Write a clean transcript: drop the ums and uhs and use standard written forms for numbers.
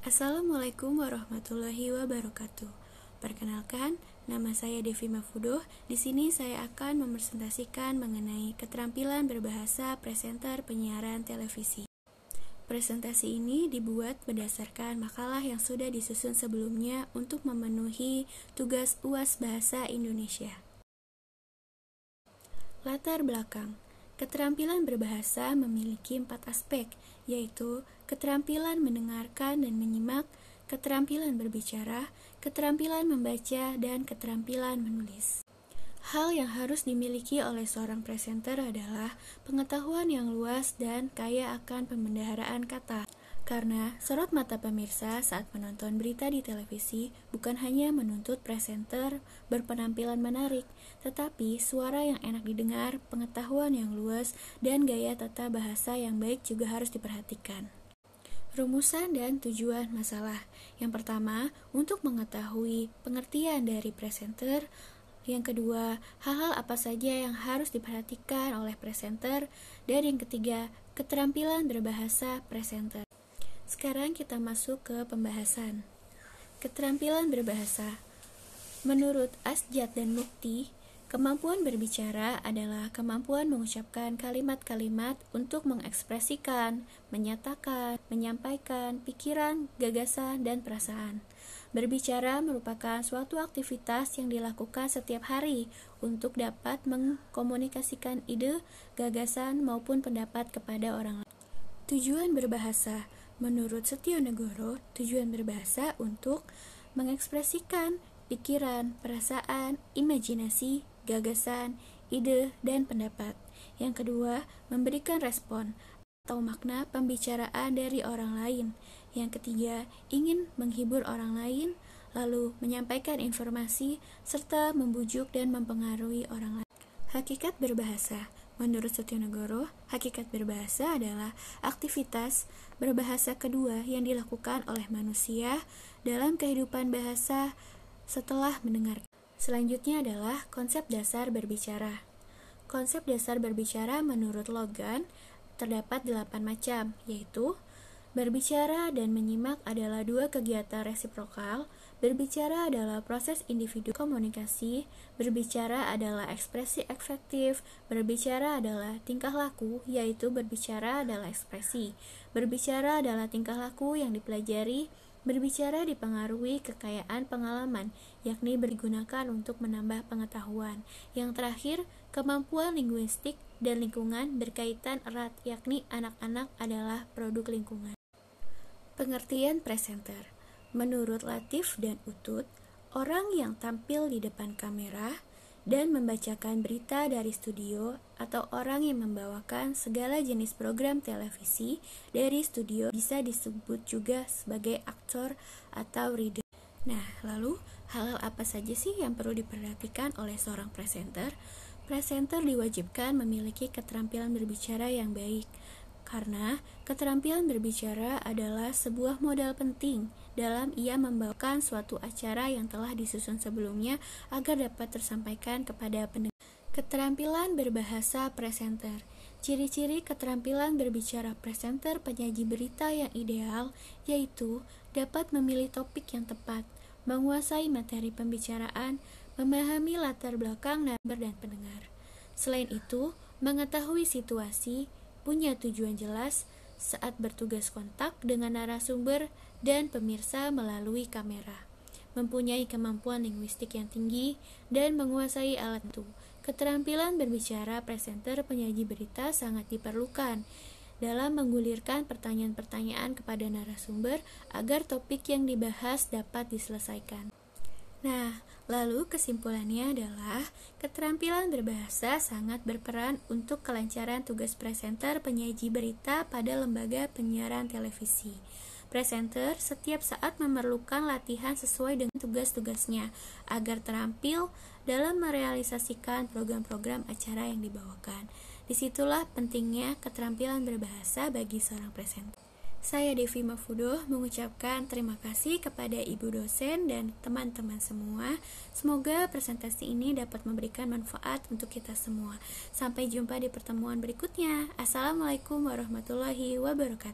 Assalamualaikum warahmatullahi wabarakatuh. Perkenalkan, nama saya Devi Mafudoh. Di sini saya akan mempresentasikan mengenai keterampilan berbahasa presenter penyiaran televisi. Presentasi ini dibuat berdasarkan makalah yang sudah disusun sebelumnya untuk memenuhi tugas UAS Bahasa Indonesia. Latar belakang. Keterampilan berbahasa memiliki 4 aspek, yaitu keterampilan mendengarkan dan menyimak, keterampilan berbicara, keterampilan membaca, dan keterampilan menulis. Hal yang harus dimiliki oleh seorang presenter adalah pengetahuan yang luas dan kaya akan pembendaharaan kata. Karena sorot mata pemirsa saat menonton berita di televisi bukan hanya menuntut presenter berpenampilan menarik, tetapi suara yang enak didengar, pengetahuan yang luas, dan gaya tata bahasa yang baik juga harus diperhatikan. Rumusan dan tujuan masalah. Yang pertama, untuk mengetahui pengertian dari presenter. Yang kedua, hal-hal apa saja yang harus diperhatikan oleh presenter. Dan yang ketiga, keterampilan berbahasa presenter. Sekarang kita masuk ke pembahasan. Keterampilan berbahasa. Menurut Asjad dan Mukti, kemampuan berbicara adalah kemampuan mengucapkan kalimat-kalimat untuk mengekspresikan, menyatakan, menyampaikan pikiran, gagasan, dan perasaan. Berbicara merupakan suatu aktivitas yang dilakukan setiap hari untuk dapat mengkomunikasikan ide, gagasan, maupun pendapat kepada orang lain. Tujuan berbahasa. Menurut Setionegoro, tujuan berbahasa untuk mengekspresikan pikiran, perasaan, imajinasi, gagasan, ide, dan pendapat. Yang kedua, memberikan respon atau makna pembicaraan dari orang lain. Yang ketiga, ingin menghibur orang lain, lalu menyampaikan informasi, serta membujuk dan mempengaruhi orang lain. Hakikat berbahasa. Menurut Setionegoro, hakikat berbahasa adalah aktivitas berbahasa kedua yang dilakukan oleh manusia dalam kehidupan bahasa setelah mendengar. Selanjutnya adalah konsep dasar berbicara. Konsep dasar berbicara menurut Logan terdapat 8 macam, yaitu berbicara dan menyimak adalah 2 kegiatan resiprokal, berbicara adalah proses individu komunikasi, berbicara adalah ekspresi efektif, berbicara adalah tingkah laku, yaitu berbicara adalah ekspresi, berbicara adalah tingkah laku yang dipelajari, berbicara dipengaruhi kekayaan pengalaman, yakni digunakan untuk menambah pengetahuan. Yang terakhir, kemampuan linguistik dan lingkungan berkaitan erat, yakni anak-anak adalah produk lingkungan. Pengertian presenter. Menurut Latif dan Utut, orang yang tampil di depan kamera dan membacakan berita dari studio atau orang yang membawakan segala jenis program televisi dari studio bisa disebut juga sebagai aktor atau reader. Nah, lalu hal-hal apa saja sih yang perlu diperhatikan oleh seorang presenter? Presenter diwajibkan memiliki keterampilan berbicara yang baik, karena keterampilan berbicara adalah sebuah modal penting dalam ia membawakan suatu acara yang telah disusun sebelumnya agar dapat tersampaikan kepada pendengar. Keterampilan berbahasa presenter. Ciri-ciri keterampilan berbicara presenter penyaji berita yang ideal yaitu dapat memilih topik yang tepat, menguasai materi pembicaraan, memahami latar belakang narasumber dan pendengar. Selain itu, mengetahui situasi, punya tujuan jelas saat bertugas kontak dengan narasumber dan pemirsa melalui kamera, mempunyai kemampuan linguistik yang tinggi, dan menguasai alat itu. Keterampilan berbicara presenter penyaji berita sangat diperlukan dalam menggulirkan pertanyaan-pertanyaan kepada narasumber agar topik yang dibahas dapat diselesaikan. Nah, lalu kesimpulannya adalah keterampilan berbahasa sangat berperan untuk kelancaran tugas presenter penyaji berita pada lembaga penyiaran televisi. Presenter setiap saat memerlukan latihan sesuai dengan tugas-tugasnya agar terampil dalam merealisasikan program-program acara yang dibawakan. Disitulah pentingnya keterampilan berbahasa bagi seorang presenter. Saya Devi Mafudoh mengucapkan terima kasih kepada ibu dosen dan teman-teman semua. Semoga presentasi ini dapat memberikan manfaat untuk kita semua. Sampai jumpa di pertemuan berikutnya. Assalamualaikum warahmatullahi wabarakatuh.